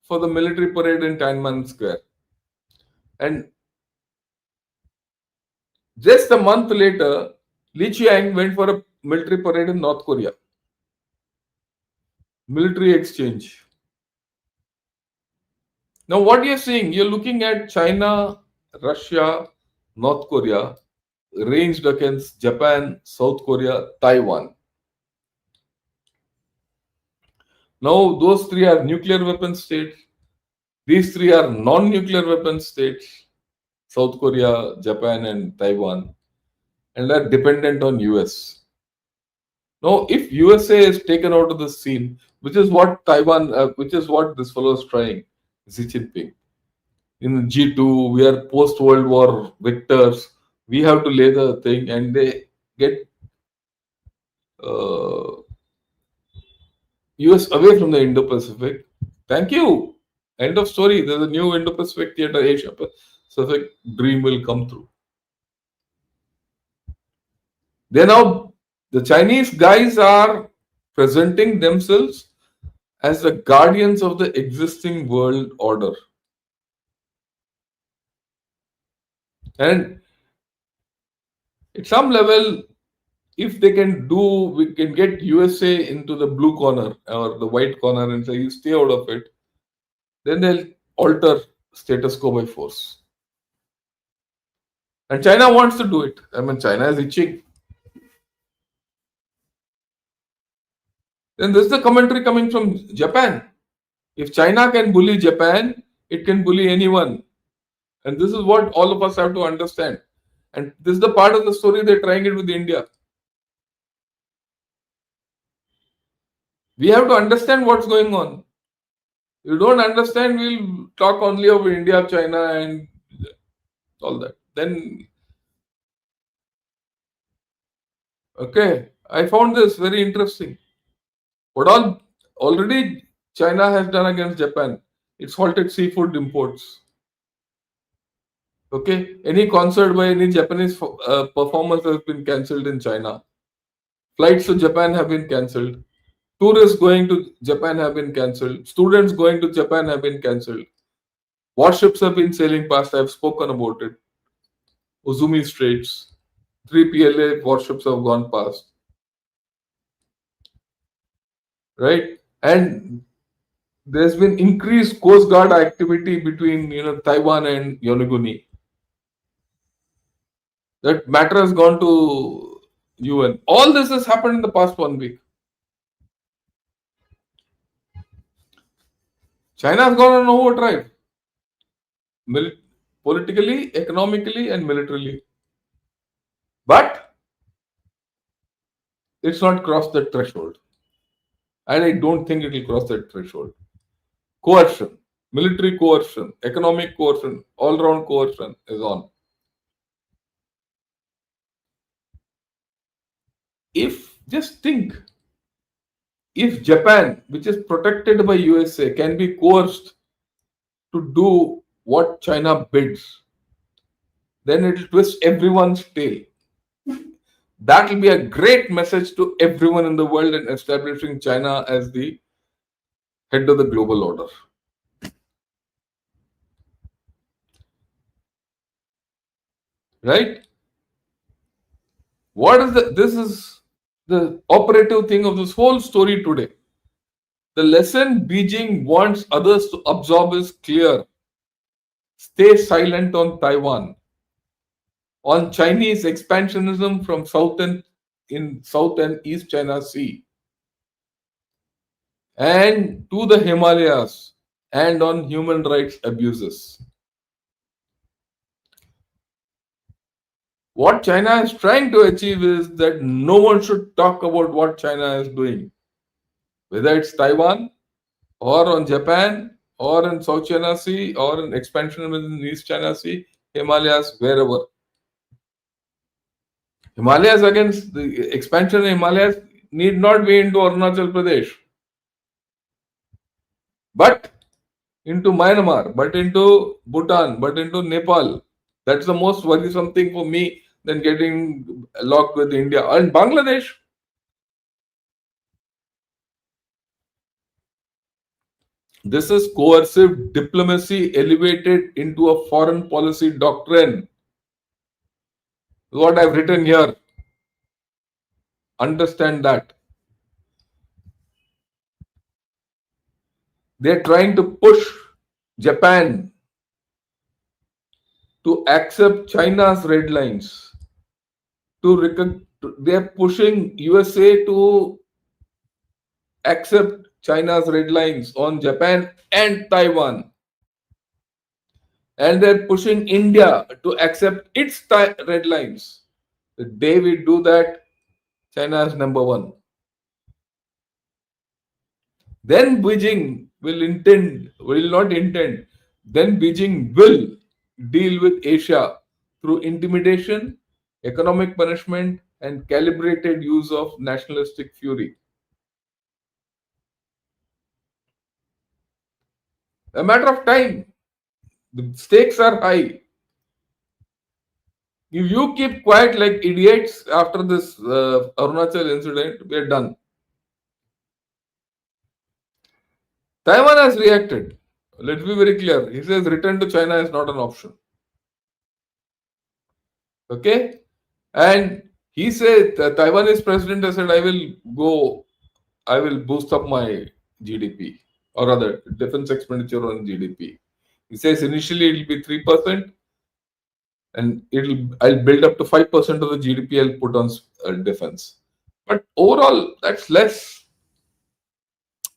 for the military parade in Tiananmen Square. And just a month later, Li Qiang went for a military parade in North Korea. Military exchange. Now, what you're seeing, you're looking at China, Russia, North Korea, ranged against Japan, South Korea, Taiwan. Now, those three are nuclear weapon states. These three are non-nuclear weapon states, South Korea, Japan, and Taiwan, and are dependent on US. Now, if USA is taken out of the scene, which is what which is what this fellow is trying, Xi Jinping. In G2, we are post-World War victors. We have to lay the thing, and they get US away from the Indo-Pacific. Thank you. End of story. There's a new Indo-Pacific theater, Asia Pacific dream will come through. The Chinese guys are presenting themselves as the guardians of the existing world order. And at some level, if they can do, we can get USA into the blue corner or the white corner and say you stay out of it, then they'll alter status quo by force. And China wants to do it. I mean, China is itching. Then there's the commentary coming from Japan. If China can bully Japan, it can bully anyone. And this is what all of us have to understand. And this is the part of the story they're trying it with India. We have to understand what's going on. If you don't understand, we'll talk only of India, China, and all that. Then, okay, I found this very interesting. What all already China has done against Japan? It's halted seafood imports. Okay, any concert by any Japanese performers has been cancelled in China. Flights to Japan have been cancelled. Tourists going to Japan have been cancelled. Students going to Japan have been cancelled. Warships have been sailing past. I've spoken about it. Uzumi Straits. 3 PLA warships have gone past. Right? And there's been increased Coast Guard activity between Taiwan and Yonaguni. That matter has gone to UN. All this has happened in the past 1 week. China has gone on overdrive. Politically, economically, and militarily. But it's not crossed that threshold. And I don't think it will cross that threshold. Coercion, military coercion, economic coercion, all round coercion is on. Just think, if Japan, which is protected by USA, can be coerced to do what China bids, then it will twist everyone's tail. That will be a great message to everyone in the world in establishing China as the head of the global order. Right? This is the operative thing of this whole story today. The lesson Beijing wants others to absorb is clear. Stay silent on Taiwan, on Chinese expansionism from South and East China Sea, and to the Himalayas, and on human rights abuses. What China is trying to achieve is that no one should talk about what China is doing, whether it's Taiwan or on Japan or in South China Sea or in expansion within East China Sea, Himalayas, wherever. Himalayas against the expansion in Himalayas need not be into Arunachal Pradesh, but into Myanmar, but into Bhutan, but into Nepal. That's the most worrisome thing for me than getting locked with India and Bangladesh. This is coercive diplomacy elevated into a foreign policy doctrine. What I've written here. Understand that. They're trying to push Japan to accept China's red lines. They're pushing USA to accept China's red lines on Japan and Taiwan. And they're pushing India to accept its red lines. The day we do that, China is number one. Then Beijing will not intend, then Beijing will deal with Asia through intimidation, economic punishment, and calibrated use of nationalistic fury. A matter of time. The stakes are high. If you keep quiet like idiots after this Arunachal incident, we are done. Taiwan has reacted. Let's be very clear. He says return to China is not an option. Okay? And He said, the Taiwanese president has said, I will boost up my GDP, or rather, defense expenditure on GDP. He says initially it will be 3%, and I'll build up to 5% of the GDP. I'll put on defense, but overall, that's less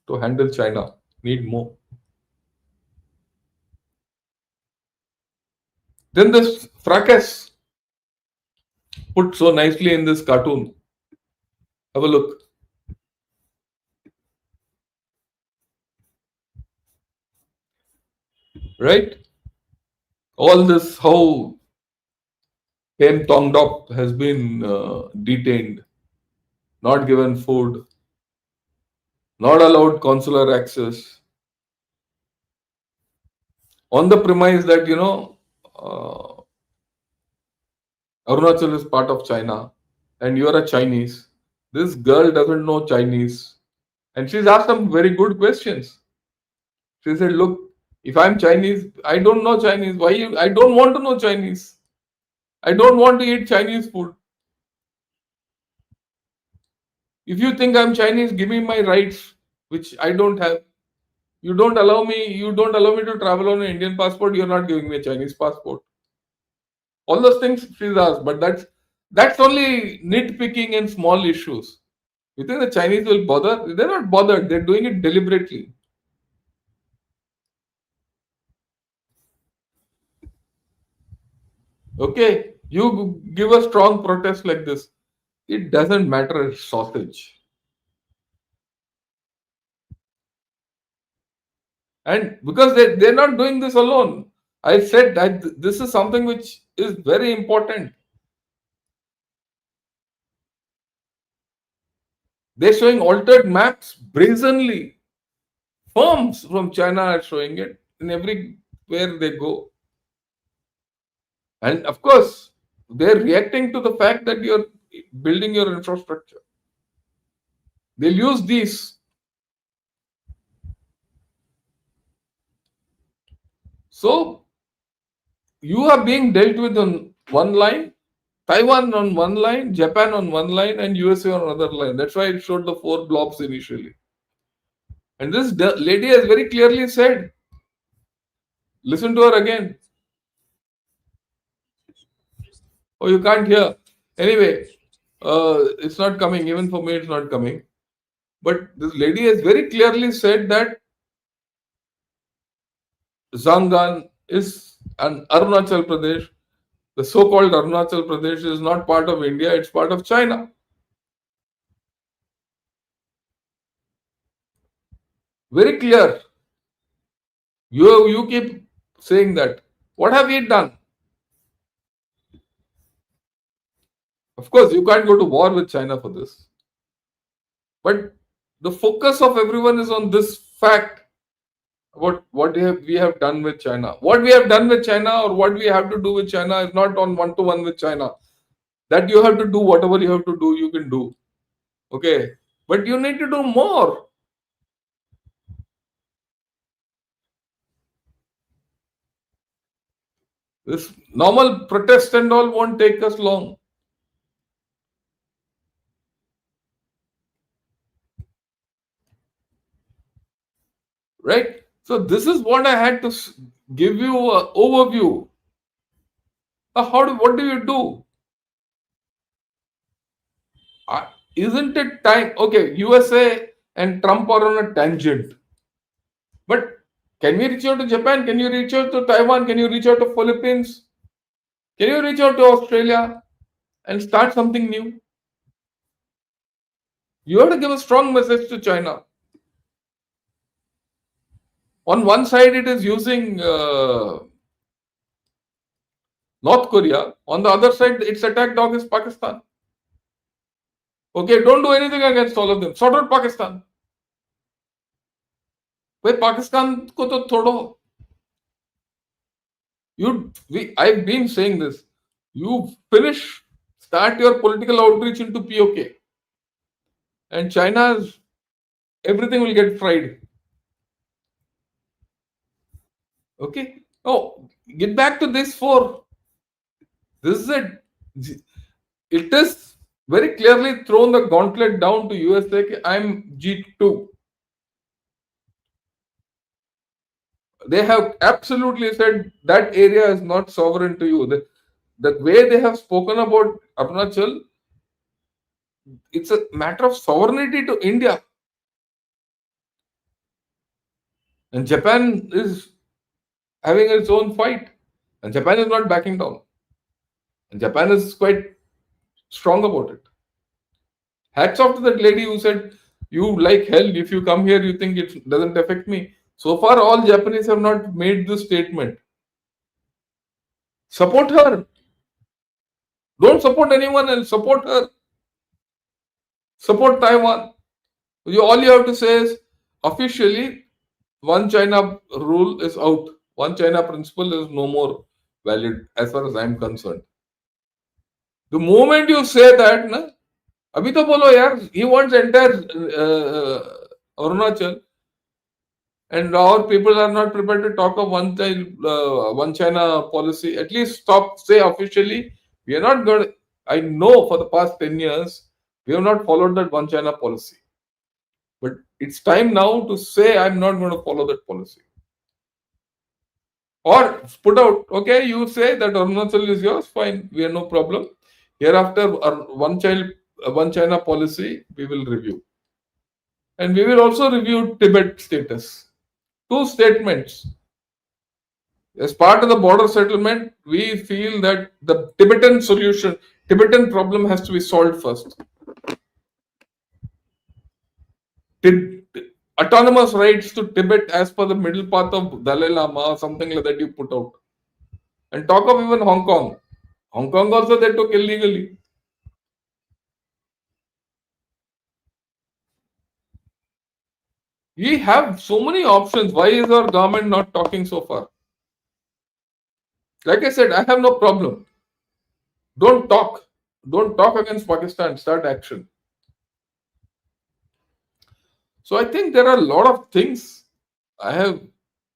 to handle China. Need more. Then this fracas put so nicely in this cartoon. Have a look, right? All this how Kem Tong Dok has been detained, not given food, not allowed consular access, on the premise that Arunachal is part of China and you are a Chinese. This girl doesn't know Chinese, and she's asked some very good questions. She said, "Look, if I'm Chinese, I don't know Chinese. Why? I don't want to know Chinese. I don't want to eat Chinese food. If you think I'm Chinese, give me my rights, which I don't have. You don't allow me. You don't allow me to travel on an Indian passport. You're not giving me a Chinese passport." All those things she's asked, but that's only nitpicking and small issues. You think the Chinese will bother? They're not bothered. They're doing it deliberately. Okay, you give a strong protest like this. It doesn't matter. It's sausage. And because they're not doing this alone. I said that this is something which is very important. They're showing altered maps brazenly. Firms from China are showing it in everywhere they go. And of course, they're reacting to the fact that you're building your infrastructure. They'll use these. So you are being dealt with on one line, Taiwan on one line, Japan on one line, and USA on another line. That's why it showed the four blobs initially. And this lady has very clearly said, listen to her again. Oh, you can't hear. Anyway, it's not coming. Even for me, it's not coming. But this lady has very clearly said that Zangan is an Arunachal Pradesh. The so-called Arunachal Pradesh is not part of India, it's part of China. Very clear. You keep saying that. What have we done? Of course, you can't go to war with China for this. But the focus of everyone is on this fact about what we have done with China. What we have done with China or what we have to do with China is not on one-to-one with China. That you have to do whatever you have to do, you can do. Okay. But you need to do more. This normal protest and all won't take us long. Right? So this is what I had to give you an overview. What do you do? Isn't it time? Okay, USA and Trump are on a tangent. But can we reach out to Japan? Can you reach out to Taiwan? Can you reach out to Philippines? Can you reach out to Australia and start something new? You have to give a strong message to China. On one side, it is using North Korea. On the other side, its attack dog is Pakistan. Okay, don't do anything against all of them. Sort out Pakistan. भाई पाकिस्तान को तो छोड़ो. I've been saying this. You start your political outreach into POK, and China's everything will get fried. Okay. Oh, get back to this for. This is it. It is very clearly thrown the gauntlet down to USA. I'm G2. They have absolutely said that area is not sovereign to you. The way they have spoken about Arunachal, it's a matter of sovereignty to India. And Japan is having its own fight. And Japan is not backing down. And Japan is quite strong about it. Hats off to that lady who said, "You like hell. If you come here, you think it doesn't affect me." So far, all Japanese have not made this statement. Support her. Don't support anyone else. Support her. Support Taiwan. All you have to say is officially, one China rule is out. One China principle is no more valid as far as I'm concerned. The moment you say that, na, अभी तो बोलो यार, he wants entire Arunachal, and our people are not prepared to talk of one China policy. At least stop, say officially, we are not going. I know for the past 10 years we have not followed that one China policy, but it's time now to say I'm not going to follow that policy. Or put out, okay, you say that Arunachal is yours, fine, we have no problem. Hereafter, one China policy we will review. And we will also review Tibet status. Two statements. As part of the border settlement, we feel that the Tibetan problem has to be solved first. Autonomous rights to Tibet as per the middle path of Dalai Lama, something like that you put out. And talk of even Hong Kong. Hong Kong also they took illegally. We have so many options. Why is our government not talking so far? Like I said, I have no problem. Don't talk. Don't talk against Pakistan. Start action. So I think there are a lot of things. I have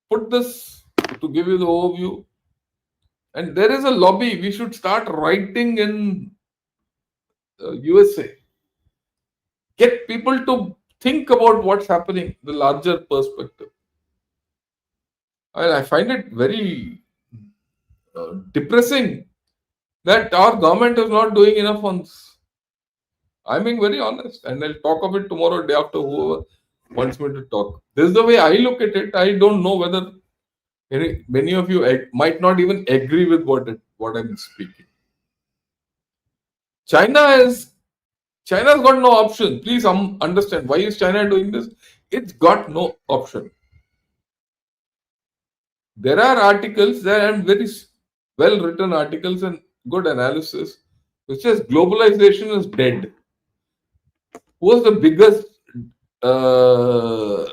put this to give you the overview. And there is a lobby. We should start writing in USA. Get people to think about what's happening, the larger perspective. I find it very depressing that our government is not doing enough on this. I'm being very honest, and I'll talk of it tomorrow, day after, whoever wants me to talk. This is the way I look at it. I don't know whether many of you might not even agree with what I'm speaking. China's got no option. Please understand why is China doing this? It's got no option. There are articles there and very well written articles and good analysis which says globalization is dead. Who was the biggest, uh,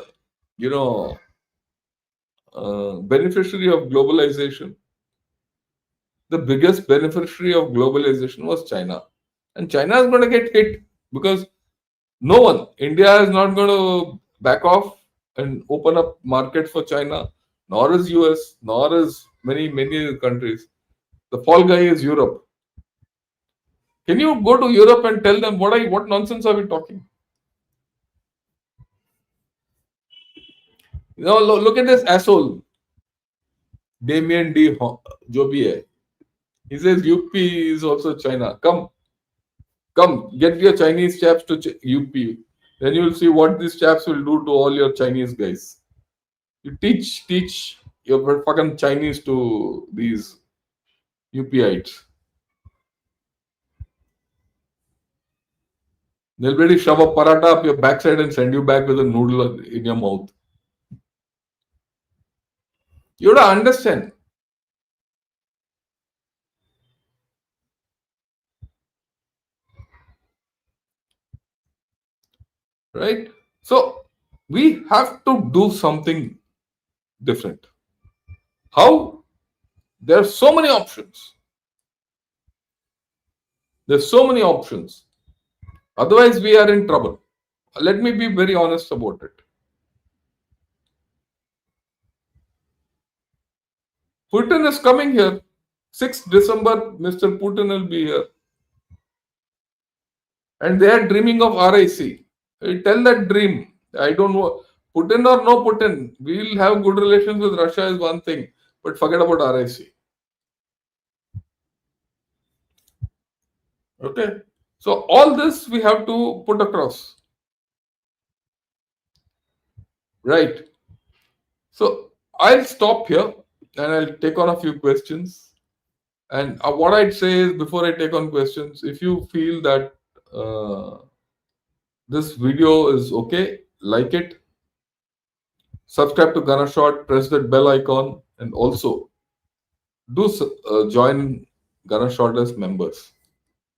beneficiary of globalization? The biggest beneficiary of globalization was China. And China is going to get hit because no one, India is not going to back off and open up market for China, nor is US, nor is many countries. The fall guy is Europe. Can you go to Europe and tell them what nonsense are we talking? Look at this asshole, Damien D. Jobie. He says UP is also China. Come, get your Chinese chaps to UP. Then you will see what these chaps will do to all your Chinese guys. You teach your fucking Chinese to these UPites. They'll really shove a paratha up your backside and send you back with a noodle in your mouth. You have to understand. Right? So we have to do something different. How? There are so many options. There's so many options. Otherwise, we are in trouble. Let me be very honest about it. Putin is coming here. 6th December, Mr. Putin will be here. and they are dreaming of RIC. Tell that dream. I don't know. Putin or no Putin, we'll have good relations with Russia is one thing, but forget about RIC. Okay. So all this we have to put across. Right. So I'll stop here and I'll take on a few questions. And what I'd say is before I take on questions, if you feel that this video is okay, like it, subscribe to Gunner Shot, press that bell icon, and also do join Gunner Shot as members.